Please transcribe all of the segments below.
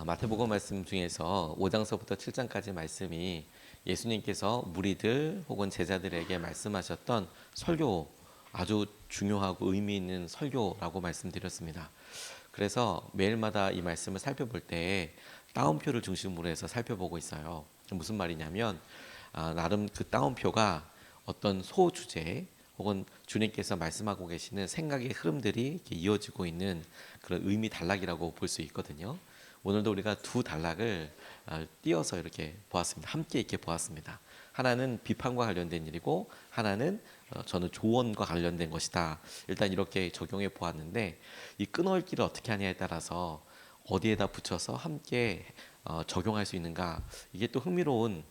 마태복음 말씀 중에서 5장서부터 7장까지 말씀이 예수님께서 무리들 혹은 제자들에게 말씀하셨던 설교, 아주 중요하고 의미 있는 설교라고 말씀드렸습니다. 그래서 매일마다 이 말씀을 살펴볼 때 따옴표를 중심으로 해서 살펴보고 있어요. 무슨 말이냐면 나름 그 따옴표가 어떤 소주제 혹은 주님께서 말씀하고 계시는 생각의 흐름들이 이렇게 이어지고 있는 그런 의미 단락이라고 볼 수 있거든요. 오늘도 우리가 두 단락을 띄어서 이렇게 보았습니다. 함께 이렇게 보았습니다. 하나는 비판과 관련된 일이고 하나는 저는 조언과 관련된 것이다. 일단 이렇게 적용해 보았는데 이 끊어읽기를 어떻게 하냐에 따라서 어디에다 붙여서 함께 적용할 수 있는가, 이게 또 흥미로운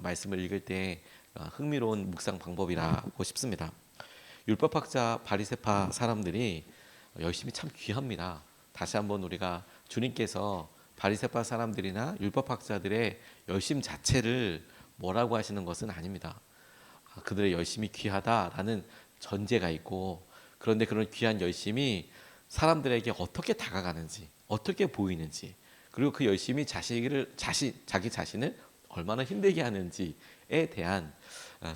말씀을 읽을 때 흥미로운 묵상 방법이라고 싶습니다. 율법학자 바리새파 사람들이 열심히 참 귀합니다. 다시 한번 우리가 주님께서 바리새파 사람들이나 율법학자들의 열심 자체를 뭐라고 하시는 것은 아닙니다. 그들의 열심이 귀하다라는 전제가 있고, 그런데 그런 귀한 열심이 사람들에게 어떻게 다가가는지, 어떻게 보이는지, 그리고 그 열심이 자기 자신을 얼마나 힘들게 하는지에 대한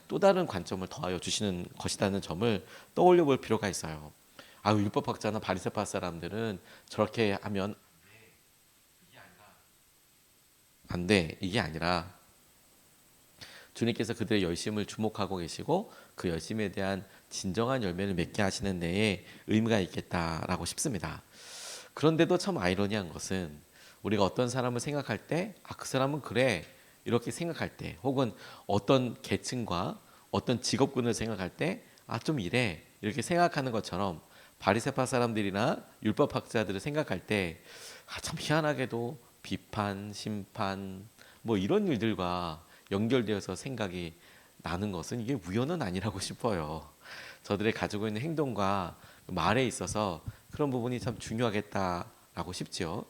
또 다른 관점을 더하여 주시는 것이라는 점을 떠올려 볼 필요가 있어요. 율법학자나 바리새파 사람들은 저렇게 하면 안 돼, 이게 아니라 주님께서 그들의 열심을 주목하고 계시고 그 열심에 대한 진정한 열매를 맺게 하시는 데에 의미가 있겠다라고 싶습니다. 그런데도 참 아이러니한 것은 우리가 어떤 사람을 생각할 때 그 사람은 그래 이렇게 생각할 때, 혹은 어떤 계층과 어떤 직업군을 생각할 때 좀 이래 이렇게 생각하는 것처럼 바리새파 사람들이나 율법학자들을 생각할 때 참 희한하게도 비판, 심판 뭐 이런 일들과 연결되어서 생각이 나는 것은 이게 우연은 아니라고 싶어요. 저들의 가지고 있는 행동과 말에 있어서 그런 부분이 참 중요하겠다라고 싶죠.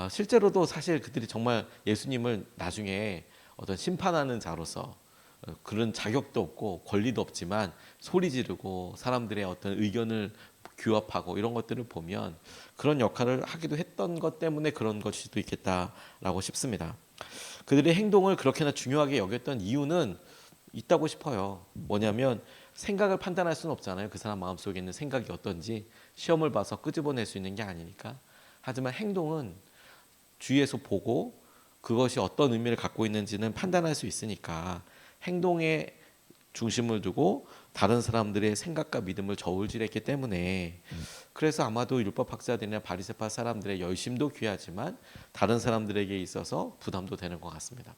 실제로도 사실 그들이 정말 예수님을 나중에 어떤 심판하는 자로서 그런 자격도 없고 권리도 없지만 소리 지르고 사람들의 어떤 의견을 규합하고 이런 것들을 보면 그런 역할을 하기도 했던 것 때문에 그런 것일 수도 있겠다라고 싶습니다. 그들의 행동을 그렇게나 중요하게 여겼던 이유는 있다고 싶어요. 뭐냐면 생각을 판단할 수는 없잖아요. 그 사람 마음속에 있는 생각이 어떤지 시험을 봐서 끄집어낼 수 있는 게 아니니까. 하지만 행동은 주위에서 보고 그것이 어떤 의미를 갖고 있는지는 판단할 수 있으니까 행동에 중심을 두고 다른 사람들의 생각과 믿음을 저울질했기 때문에, 그래서 아마도 율법학자들이나 바리새파 사람들의 열심도 귀하지만 다른 사람들에게 있어서 부담도 되는 것 같습니다.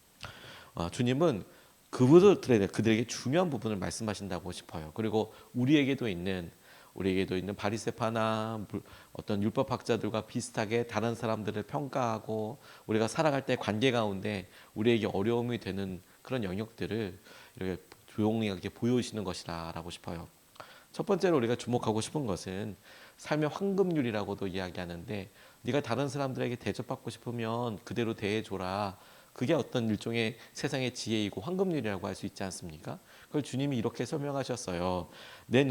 주님은 그들에게 중요한 부분을 말씀하신다고 싶어요. 그리고 우리에게도 있는 바리새파나 어떤 율법학자들과 비슷하게 다른 사람들을 평가하고 우리가 살아갈 때 관계 가운데 우리에게 어려움이 되는 그런 영역들을 이렇게 조용하게 보여주시는 것이라고 싶어요. 첫 번째로 우리가 주목하고 싶은 것은 삶의 황금률이라고도 이야기하는데, 네가 다른 사람들에게 대접받고 싶으면 그대로 대해줘라. 그게 어떤 일종의 세상의 지혜이고 황금률이라고 할 수 있지 않습니까? 그걸 주님이 이렇게 설명하셨어요. 내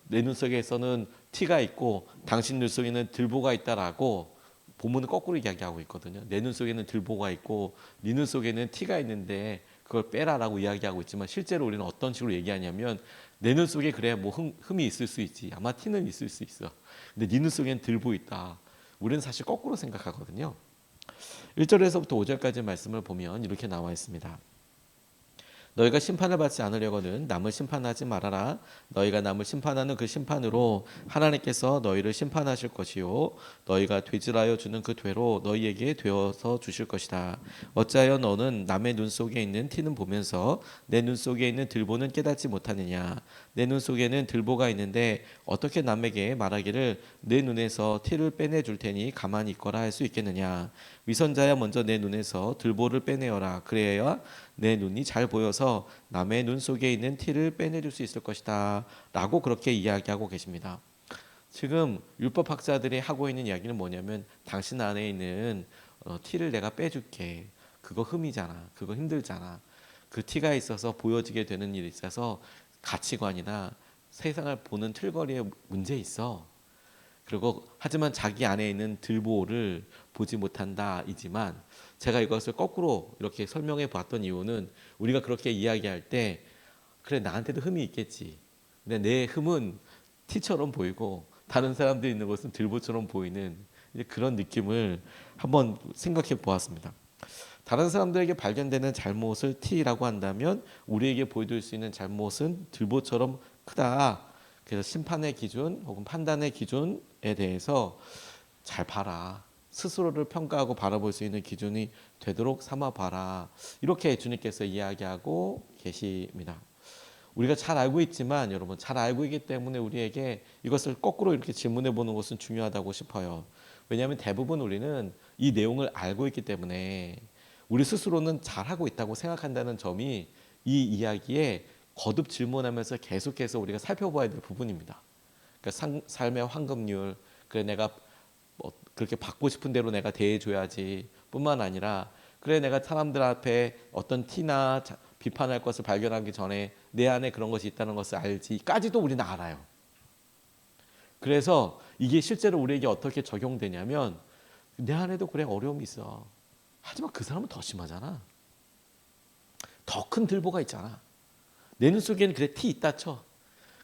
눈속에서는 티가 있고 당신 눈속에는 들보가 있다라고 본문은 거꾸로 이야기하고 있거든요. 내 눈속에는 들보가 있고 네 눈속에는 티가 있는데 그걸 빼라라고 이야기하고 있지만, 실제로 우리는 어떤 식으로 얘기하냐면 내 눈속에 그래 뭐 흠이 있을 수 있지, 아마 티는 있을 수 있어, 근데 네 눈속에는 들보 있다. 우리는 사실 거꾸로 생각하거든요. 1절에서부터 5절까지 말씀을 보면 이렇게 나와 있습니다. 너희가 심판을 받지 않으려거든 남을 심판하지 말아라. 너희가 남을 심판하는 그 심판으로 하나님께서 너희를 심판하실 것이요 너희가 되질하여 주는 그 되로 너희에게 되어서 주실 것이다. 어찌하여 너는 남의 눈 속에 있는 티는 보면서 내 눈 속에 있는 들보는 깨닫지 못하느냐. 내 눈 속에는 들보가 있는데 어떻게 남에게 말하기를 내 눈에서 티를 빼내 줄 테니 가만히 있거라 할 수 있겠느냐. 위선자야 먼저 내 눈에서 들보를 빼내어라. 그래야 내 눈이 잘 보여서 남의 눈 속에 있는 티를 빼내줄 수 있을 것이다 라고 그렇게 이야기하고 계십니다. 지금 율법학자들이 하고 있는 이야기는 뭐냐면 당신 안에 있는 티를 내가 빼줄게. 그거 흠이잖아. 그거 힘들잖아. 그 티가 있어서 보여지게 되는 일에 있어서 가치관이나 세상을 보는 틀거리에 문제 있어. 그리고 하지만 자기 안에 있는 들보를 보지 못한다이지만 제가 이것을 거꾸로 이렇게 설명해 봤던 이유는 우리가 그렇게 이야기할 때 그래 나한테도 흠이 있겠지. 근데 내 흠은 티처럼 보이고 다른 사람들이 있는 것은 들보처럼 보이는 이제 그런 느낌을 한번 생각해 보았습니다. 다른 사람들에게 발견되는 잘못을 T라고 한다면 우리에게 보여줄 수 있는 잘못은 들보처럼 크다. 그래서 심판의 기준 혹은 판단의 기준에 대해서 잘 봐라. 스스로를 평가하고 바라볼 수 있는 기준이 되도록 삼아봐라. 이렇게 주님께서 이야기하고 계십니다. 우리가 잘 알고 있지만 여러분 잘 알고 있기 때문에 우리에게 이것을 거꾸로 이렇게 질문해 보는 것은 중요하다고 싶어요. 왜냐하면 대부분 우리는 이 내용을 알고 있기 때문에 우리 스스로는 잘하고 있다고 생각한다는 점이 이 이야기에 거듭 질문하면서 계속해서 우리가 살펴봐야 될 부분입니다. 그러니까 삶의 황금률, 그래 내가 뭐 그렇게 받고 싶은 대로 내가 대해줘야지 뿐만 아니라 그래 내가 사람들 앞에 어떤 티나 비판할 것을 발견하기 전에 내 안에 그런 것이 있다는 것을 알지까지도 우리는 알아요. 그래서 이게 실제로 우리에게 어떻게 적용되냐면 내 안에도 그래 어려움이 있어. 하지만 그 사람은 더 심하잖아. 더 큰 들보가 있잖아. 내 눈 속에는 그래 티 있다 쳐.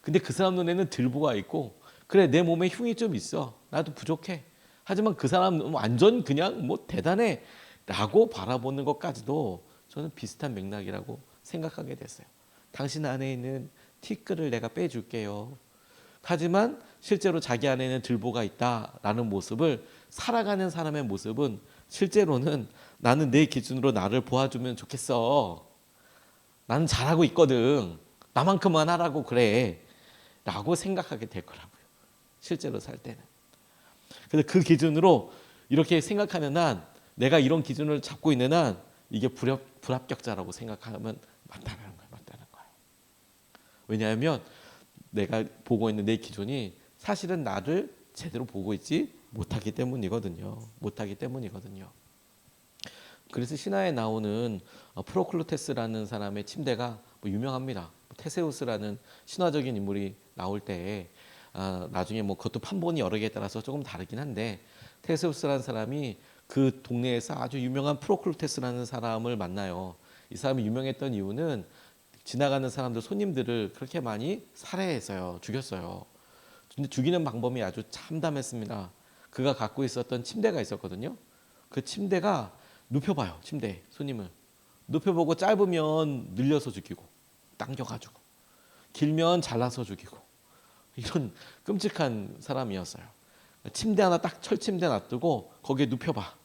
근데 그 사람 눈에는 들보가 있고 그래 내 몸에 흉이 좀 있어. 나도 부족해. 하지만 그 사람은 완전 그냥 뭐 대단해 라고 바라보는 것까지도 저는 비슷한 맥락이라고 생각하게 됐어요. 당신 안에 있는 티끌을 내가 빼줄게요. 하지만 실제로 자기 안에는 들보가 있다라는 모습을 살아가는 사람의 모습은 실제로는 나는 내 기준으로 나를 보아주면 좋겠어. 나는 잘하고 있거든. 나만큼만 하라고 그래. 라고 생각하게 될 거라고요. 실제로 살 때는. 그래서 그 기준으로 이렇게 생각하는 한 내가 이런 기준을 잡고 있는 한 이게 불합격자라고 생각하면 맞다는 거예요. 맞다는 거예요. 왜냐하면 내가 보고 있는 내 기준이 사실은 나를 제대로 보고 있지 못하기 때문이거든요. 못하기 때문이거든요. 그래서 신화에 나오는 프로클루테스라는 사람의 침대가 유명합니다. 테세우스라는 신화적인 인물이 나올 때 나중에 뭐 그것도 판본이 여러 개에 따라서 조금 다르긴 한데 테세우스라는 사람이 그 동네에서 아주 유명한 프로클루테스라는 사람을 만나요. 이 사람이 유명했던 이유는 지나가는 사람들 손님들을 그렇게 많이 살해해서요. 죽였어요. 근데 죽이는 방법이 아주 참담했습니다. 그가 갖고 있었던 침대가 있었거든요. 그 침대가 눕혀봐요. 침대에 손님을 눕혀보고 짧으면 늘려서 죽이고 당겨가지고 길면 잘라서 죽이고 이런 끔찍한 사람이었어요. 침대 하나 딱 철침대 놔두고 거기에 눕혀봐.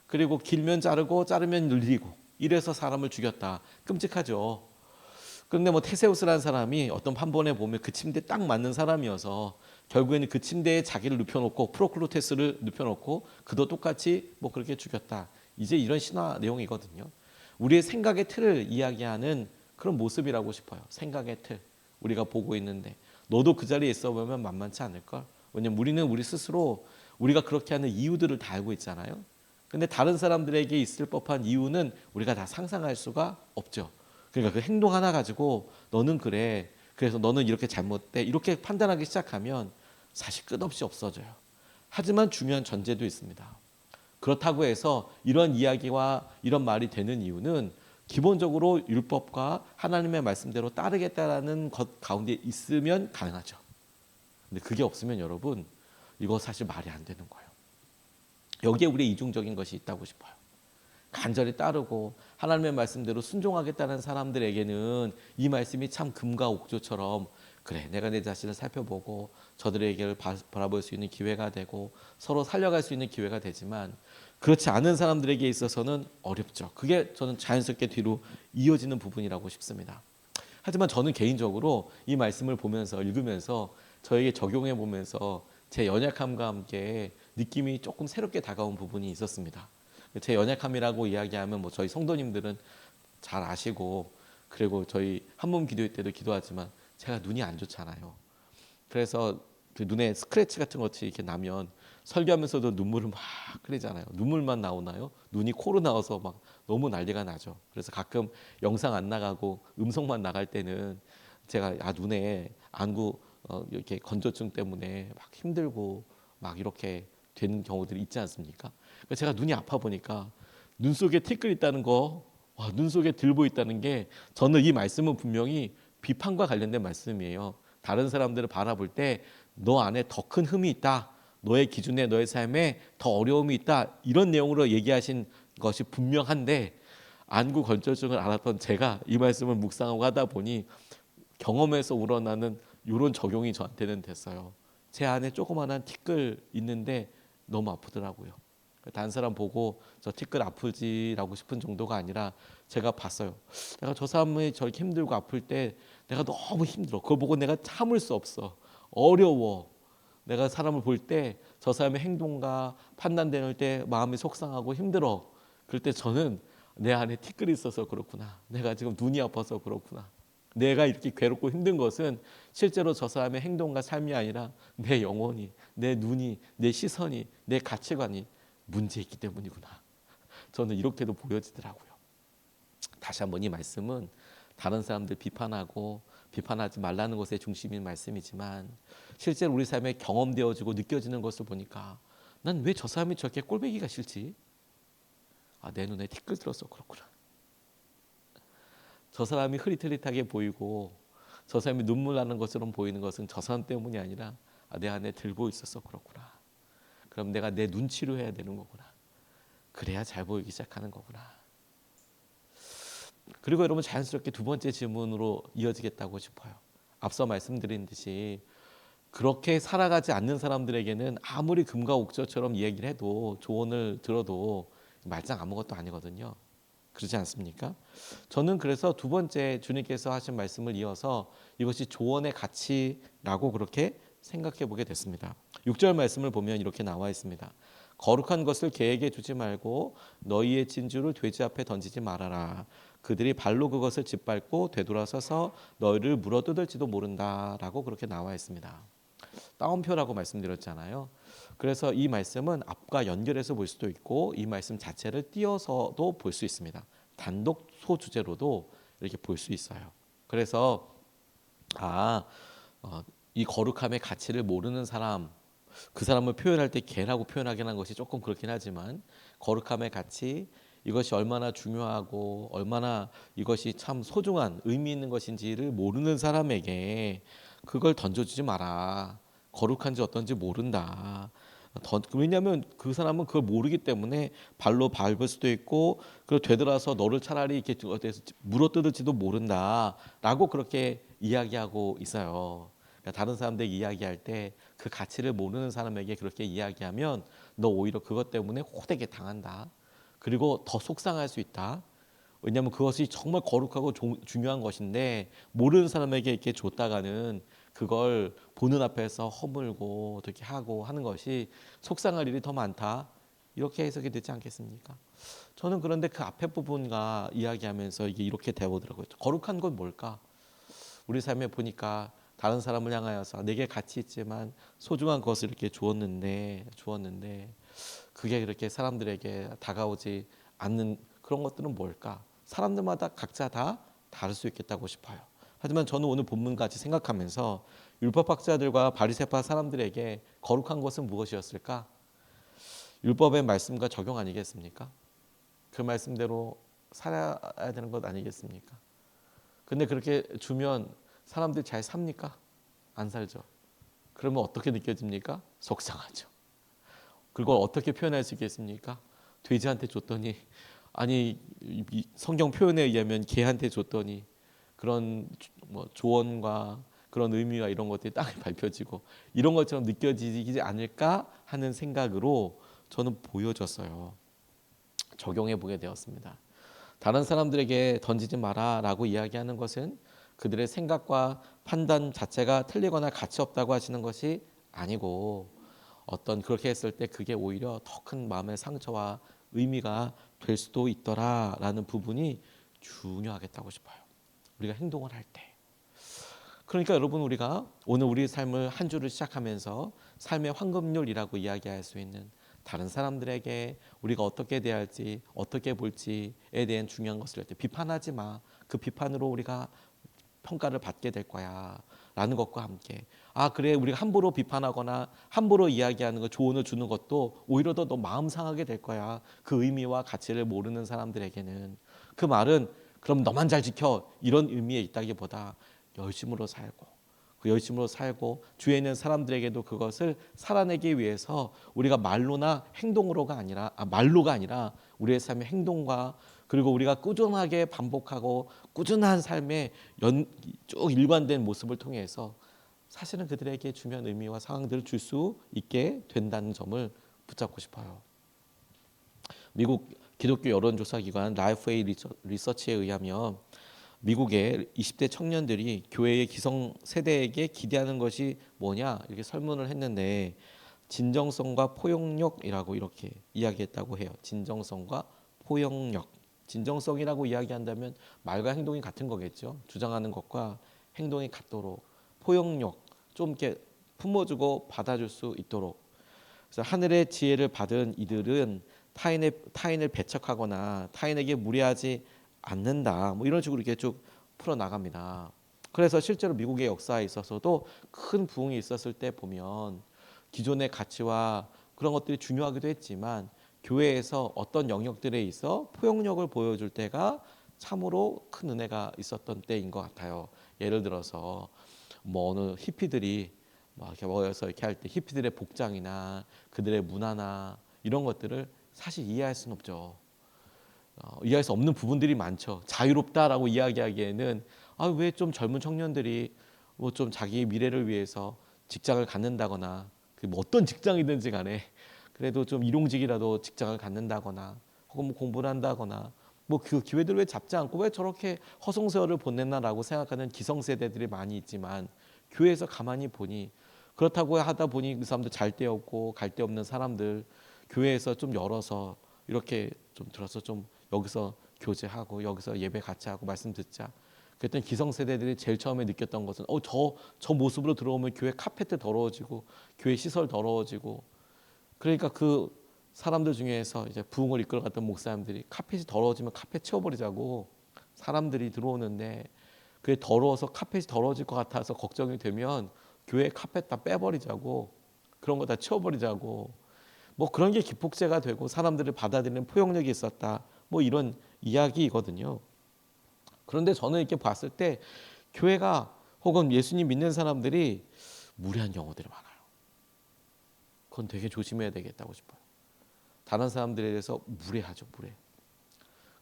그리고 길면 자르고 자르면 늘리고 이래서 사람을 죽였다. 끔찍하죠. 그런데 뭐 테세우스라는 사람이 어떤 판본에 보면 그 침대에 딱 맞는 사람이어서 결국에는 그 침대에 자기를 눕혀놓고 프로클루테스를 눕혀놓고 그도 똑같이 뭐 그렇게 죽였다. 이제 이런 신화 내용이거든요. 우리의 생각의 틀을 이야기하는 그런 모습이라고 싶어요. 생각의 틀. 우리가 보고 있는데 너도 그 자리에 있어 보면 만만치 않을걸. 왜냐면 우리는 우리 스스로 우리가 그렇게 하는 이유들을 다 알고 있잖아요. 근데 다른 사람들에게 있을 법한 이유는 우리가 다 상상할 수가 없죠. 그러니까 그 행동 하나 가지고 너는 그래. 그래서 너는 이렇게 잘못돼. 이렇게 판단하기 시작하면 사실 끝없이 없어져요. 하지만 중요한 전제도 있습니다. 그렇다고 해서 이런 이야기와 이런 말이 되는 이유는 기본적으로 율법과 하나님의 말씀대로 따르겠다라는 것 가운데 있으면 가능하죠. 근데 그게 없으면 여러분 이거 사실 말이 안 되는 거예요. 여기에 우리의 이중적인 것이 있다고 싶어요. 간절히 따르고 하나님의 말씀대로 순종하겠다는 사람들에게는 이 말씀이 참 금과 옥조처럼 그래 내가 내 자신을 살펴보고 저들에게를 바라볼 수 있는 기회가 되고 서로 살려갈 수 있는 기회가 되지만 그렇지 않은 사람들에게 있어서는 어렵죠. 그게 저는 자연스럽게 뒤로 이어지는 부분이라고 싶습니다. 하지만 저는 개인적으로 이 말씀을 보면서 읽으면서 저에게 적용해 보면서 제 연약함과 함께 느낌이 조금 새롭게 다가온 부분이 있었습니다. 제 연약함이라고 이야기하면 뭐 저희 성도님들은 잘 아시고 그리고 저희 한몸 기도회 때도 기도하지만 제가 눈이 안 좋잖아요. 그래서 그 눈에 스크래치 같은 것이 이렇게 나면 설교하면서도 눈물을 막 흘리잖아요. 눈물만 나오나요? 눈이 코로 나와서 막 너무 난리가 나죠. 그래서 가끔 영상 안 나가고 음성만 나갈 때는 제가 눈에 안구 이렇게 건조증 때문에 막 힘들고 막 이렇게 되는 경우들이 있지 않습니까? 그러니까 제가 눈이 아파 보니까 눈 속에 티끌 있다는 거, 와, 눈 속에 들보 있다는 게 저는 이 말씀은 분명히 비판과 관련된 말씀이에요. 다른 사람들을 바라볼 때 너 안에 더 큰 흠이 있다. 너의 기준에 너의 삶에 더 어려움이 있다. 이런 내용으로 얘기하신 것이 분명한데 안구 건조증을 앓았던 제가 이 말씀을 묵상하고 하다 보니 경험에서 우러나는 이런 적용이 저한테는 됐어요. 제 안에 조그만한 티끌 있는데 너무 아프더라고요. 다른 사람 보고 저 티끌 아프지라고 싶은 정도가 아니라 제가 봤어요. 내가 저 사람이 저렇게 힘들고 아플 때 내가 너무 힘들어. 그걸 보고 내가 참을 수 없어. 어려워. 내가 사람을 볼 때 저 사람의 행동과 판단될 때 마음이 속상하고 힘들어. 그럴 때 저는 내 안에 티끌이 있어서 그렇구나. 내가 지금 눈이 아파서 그렇구나. 내가 이렇게 괴롭고 힘든 것은 실제로 저 사람의 행동과 삶이 아니라 내 영혼이, 내 눈이, 내 시선이, 내 가치관이 문제 있기 때문이구나. 저는 이렇게도 보여지더라고요. 다시 한번 이 말씀은 다른 사람들 비판하고 비판하지 말라는 것의 중심인 말씀이지만 실제로 우리 삶에 경험되어지고 느껴지는 것을 보니까 난 왜 저 사람이 저렇게 꼴보기가 싫지? 아, 내 눈에 티끌 들어서 그렇구나. 저 사람이 흐릿흐릿하게 보이고 저 사람이 눈물 나는 것처럼 보이는 것은 저 사람 때문이 아니라 아, 내 안에 들고 있어서 그렇구나. 그럼 내가 내 눈치로 해야 되는 거구나. 그래야 잘 보이기 시작하는 거구나. 그리고 여러분 자연스럽게 두 번째 질문으로 이어지겠다고 싶어요. 앞서 말씀드린 듯이 그렇게 살아가지 않는 사람들에게는 아무리 금과 옥저처럼 이야기를 해도 조언을 들어도 말짱 아무것도 아니거든요. 그렇지 않습니까? 저는 그래서 두 번째 주님께서 하신 말씀을 이어서 이것이 조언의 가치라고 그렇게 생각해 보게 됐습니다. 6절 말씀을 보면 이렇게 나와 있습니다. 거룩한 것을 개에게 주지 말고 너희의 진주를 돼지 앞에 던지지 말아라. 그들이 발로 그것을 짓밟고 되돌아서서 너희를 물어뜯을지도 모른다라고 그렇게 나와 있습니다. 따옴표라고 말씀드렸잖아요. 그래서 이 말씀은 앞과 연결해서 볼 수도 있고 이 말씀 자체를 띄어서도 볼 수 있습니다. 단독 소주제로도 이렇게 볼 수 있어요. 그래서 아, 이 거룩함의 가치를 모르는 사람, 그 사람을 표현할 때 개라고 표현하긴 한 것이 조금 그렇긴 하지만 거룩함의 가치, 이것이 얼마나 중요하고 얼마나 이것이 참 소중한 의미 있는 것인지를 모르는 사람에게 그걸 던져주지 마라. 거룩한지 어떤지 모른다. 왜냐하면 그 사람은 그걸 모르기 때문에 발로 밟을 수도 있고 그걸 되돌아서 너를 차라리 이렇게 물어뜯을지도 모른다라고 그렇게 이야기하고 있어요. 그러니까 다른 사람들 이야기할 때 그 가치를 모르는 사람에게 그렇게 이야기하면 너 오히려 그것 때문에 호되게 당한다. 그리고 더 속상할 수 있다. 왜냐하면 그것이 정말 거룩하고 중요한 것인데 모르는 사람에게 이렇게 줬다가는 그걸 보는 앞에서 허물고 어떻게 하고 하는 것이 속상할 일이 더 많다. 이렇게 해석이 되지 않겠습니까? 저는 그런데 그 앞에 부분과 이야기하면서 이게 이렇게 되어보더라고요. 거룩한 건 뭘까? 우리 삶에 보니까 다른 사람을 향하여서 내게 가치 있지만 소중한 것을 이렇게 주었는데 그게 그렇게 사람들에게 다가오지 않는 그런 것들은 뭘까? 사람들마다 각자 다 다를 수 있겠다고 싶어요. 하지만 저는 오늘 본문까지 생각하면서 율법학자들과 바리새파 사람들에게 거룩한 것은 무엇이었을까? 율법의 말씀과 적용 아니겠습니까? 그 말씀대로 살아야 되는 것 아니겠습니까? 근데 그렇게 주면 사람들이 잘 삽니까? 안 살죠. 그러면 어떻게 느껴집니까? 속상하죠. 그걸 어떻게 표현할 수 있겠습니까? 돼지한테 줬더니 아니 성경 표현에 의하면 개한테 줬더니 그런 뭐 조언과 그런 의미와 이런 것들이 땅에 밟혀지고 이런 것처럼 느껴지지 않을까 하는 생각으로 저는 보여졌어요. 적용해 보게 되었습니다. 다른 사람들에게 던지지 마라라고 이야기하는 것은 그들의 생각과 판단 자체가 틀리거나 가치 없다고 하시는 것이 아니고 어떤 그렇게 했을 때 그게 오히려 더 큰 마음의 상처와 의미가 될 수도 있더라라는 부분이 중요하겠다고 싶어요. 우리가 행동을 할 때. 그러니까 여러분 우리가 오늘 우리 삶을 한 주를 시작하면서 삶의 황금률이라고 이야기할 수 있는 다른 사람들에게 우리가 어떻게 대할지 어떻게 볼지에 대한 중요한 것을 할 때 비판하지 마. 그 비판으로 우리가 평가를 받게 될 거야 라는 것과 함께 그래 우리가 함부로 비판하거나 함부로 이야기하는 거 조언을 주는 것도 오히려 더 너 마음 상하게 될 거야. 그 의미와 가치를 모르는 사람들에게는. 그 말은 그럼 너만 잘 지켜 이런 의미에 있다기보다 열심으로 살고 그 열심으로 살고 주위에 있는 사람들에게도 그것을 살아내기 위해서 우리가 말로나 행동으로가 아니라 말로가 아니라 우리의 삶의 행동과 그리고 우리가 꾸준하게 반복하고 꾸준한 삶의 쭉 일관된 모습을 통해서 사실은 그들에게 중요한 의미와 상황들을 줄 수 있게 된다는 점을 붙잡고 싶어요. 미국 기독교 여론조사기관 라이프웨이 리서치에 의하면 미국의 20대 청년들이 교회의 기성세대에게 기대하는 것이 뭐냐 이렇게 설문을 했는데 진정성과 포용력이라고 이렇게 이야기했다고 해요. 진정성과 포용력. 진정성이라고 이야기한다면 말과 행동이 같은 거겠죠. 주장하는 것과 행동이 같도록. 포용력, 좀 이렇게 품어주고 받아줄 수 있도록. 그래서 하늘의 지혜를 받은 이들은 타인을 배척하거나 타인에게 무례하지 않는다. 뭐 이런 식으로 이렇게 쭉 풀어 나갑니다. 그래서 실제로 미국의 역사에 있어서도 큰 부흥이 있었을 때 보면 기존의 가치와 그런 것들이 중요하기도 했지만 교회에서 어떤 영역들에 있어 포용력을 보여줄 때가 참으로 큰 은혜가 있었던 때인 것 같아요. 예를 들어서 뭐 어느 히피들이 막 이렇게 모여서 이렇게 할 때 히피들의 복장이나 그들의 문화나 이런 것들을 사실 이해할 수는 없죠. 이해할 수 없는 부분들이 많죠. 자유롭다라고 이야기하기에는 왜 좀 젊은 청년들이 뭐 좀 자기의 미래를 위해서 직장을 갖는다거나 뭐 어떤 직장이든지 간에 그래도 좀 일용직이라도 직장을 갖는다거나 혹은 뭐 공부를 한다거나 뭐 그 기회들 왜 잡지 않고 왜 저렇게 허송세월을 보냈나라고 생각하는 기성세대들이 많이 있지만 교회에서 가만히 보니 그렇다고 하다 보니 그 사람들 잘 데 없고 갈 데 없는 사람들 교회에서 좀 열어서 이렇게 좀 들어서 좀 여기서 교제하고 여기서 예배 같이 하고 말씀 듣자. 그랬더니 기성세대들이 제일 처음에 느꼈던 것은 저 모습으로 들어오면 교회 카페트 더러워지고 교회 시설 더러워지고 그러니까 그 사람들 중에서 이제 부흥을 이끌어갔던 목사님들이 카펫이 더러워지면 카펫 치워버리자고 사람들이 들어오는데 그게 더러워서 카펫이 더러워질 것 같아서 걱정이 되면 교회 카펫 다 빼버리자고 그런 거 다 치워버리자고 뭐 그런 게 기폭제가 되고 사람들을 받아들이는 포용력이 있었다. 뭐 이런 이야기이거든요. 그런데 저는 이렇게 봤을 때 교회가 혹은 예수님 믿는 사람들이 무례한 경우들이 많아요. 그건 되게 조심해야 되겠다고 싶어요. 다른 사람들에 대해서 무례하죠, 무례.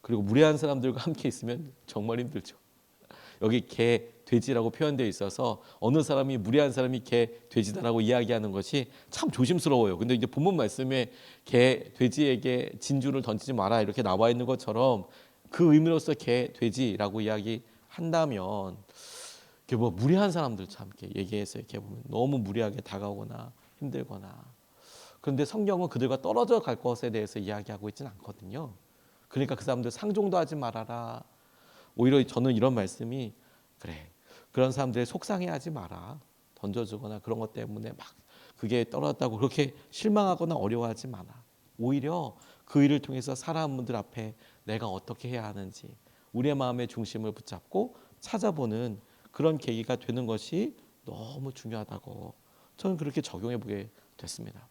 그리고 무례한 사람들과 함께 있으면 정말 힘들죠. 여기 개, 돼지라고 표현되어 있어서 어느 사람이 무례한 사람이 개, 돼지다라고 이야기하는 것이 참 조심스러워요. 근데 이제 본문 말씀에 개, 돼지에게 진주를 던지지 마라 이렇게 나와 있는 것처럼 그 의미로서 개, 돼지라고 이야기한다면 뭐 무례한 사람들 참 이렇게 얘기해서 이렇게 보면 너무 무례하게 다가오거나 힘들거나 그런데 성경은 그들과 떨어져 갈 것에 대해서 이야기하고 있지는 않거든요. 그러니까 그 사람들 상종도 하지 말아라. 오히려 저는 이런 말씀이 그래 그런 사람들의 속상해하지 마라. 던져주거나 그런 것 때문에 막 그게 떨어졌다고 그렇게 실망하거나 어려워하지 마라. 오히려 그 일을 통해서 사람들 앞에 내가 어떻게 해야 하는지 우리의 마음의 중심을 붙잡고 찾아보는 그런 계기가 되는 것이 너무 중요하다고 저는 그렇게 적용해 보게 됐습니다.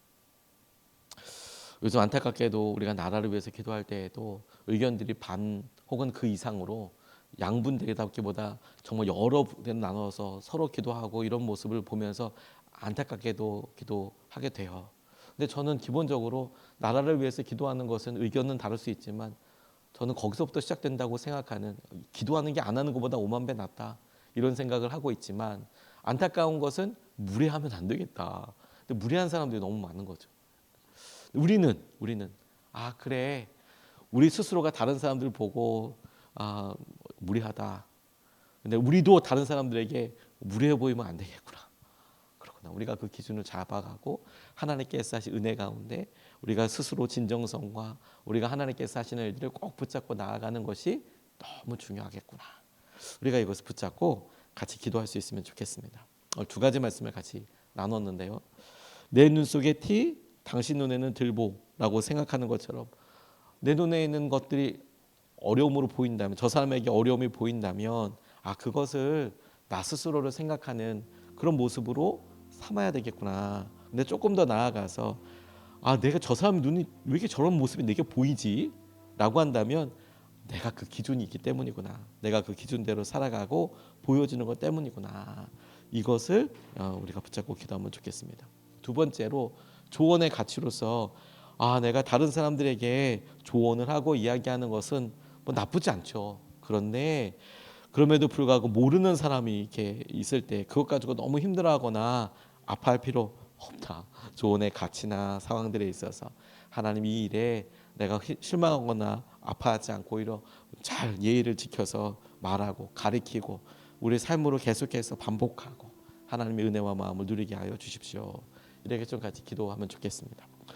요즘 안타깝게도 우리가 나라를 위해서 기도할 때에도 의견들이 반 혹은 그 이상으로 양분되다기보다 정말 여러 부에 나눠서 서로 기도하고 이런 모습을 보면서 안타깝게도 기도하게 돼요. 근데 저는 기본적으로 나라를 위해서 기도하는 것은 의견은 다를 수 있지만 저는 거기서부터 시작된다고 생각하는 기도하는 게 안 하는 것보다 5만 배 낫다 이런 생각을 하고 있지만 안타까운 것은 무례하면 안 되겠다. 근데 무례한 사람들이 너무 많은 거죠. 우리는 그래 우리 스스로가 다른 사람들 보고 무례하다. 근데 우리도 다른 사람들에게 무례해 보이면 안 되겠구나. 그렇구나. 우리가 그 기준을 잡아가고 하나님께서 하신 은혜 가운데 우리가 스스로 진정성과 우리가 하나님께서 하시는 일들을 꼭 붙잡고 나아가는 것이 너무 중요하겠구나. 우리가 이것을 붙잡고 같이 기도할 수 있으면 좋겠습니다. 두 가지 말씀을 같이 나눴는데요. 내 눈 속에 티, 당신 눈에는 들보라고 생각하는 것처럼 내 눈에 있는 것들이 어려움으로 보인다면 저 사람에게 어려움이 보인다면 그것을 나 스스로를 생각하는 그런 모습으로 삼아야 되겠구나. 근데 조금 더 나아가서 내가 저 사람 눈이 왜 이렇게 저런 모습이 내게 보이지? 라고 한다면 내가 그 기준이 있기 때문이구나. 내가 그 기준대로 살아가고 보여지는 것 때문이구나. 이것을 우리가 붙잡고 기도하면 좋겠습니다. 두 번째로 조언의 가치로서 내가 다른 사람들에게 조언을 하고 이야기하는 것은 뭐 나쁘지 않죠. 그런데 그럼에도 불구하고 모르는 사람이 이렇게 있을 때 그것 가지고 너무 힘들어하거나 아파할 필요 없다. 조언의 가치나 상황들에 있어서 하나님 이 일에 내가 실망하거나 아파하지 않고 오히려 잘 예의를 지켜서 말하고 가르치고 우리 삶으로 계속해서 반복하고 하나님의 은혜와 마음을 누리게 하여 주십시오. 이렇게 좀 같이 기도하면 좋겠습니다.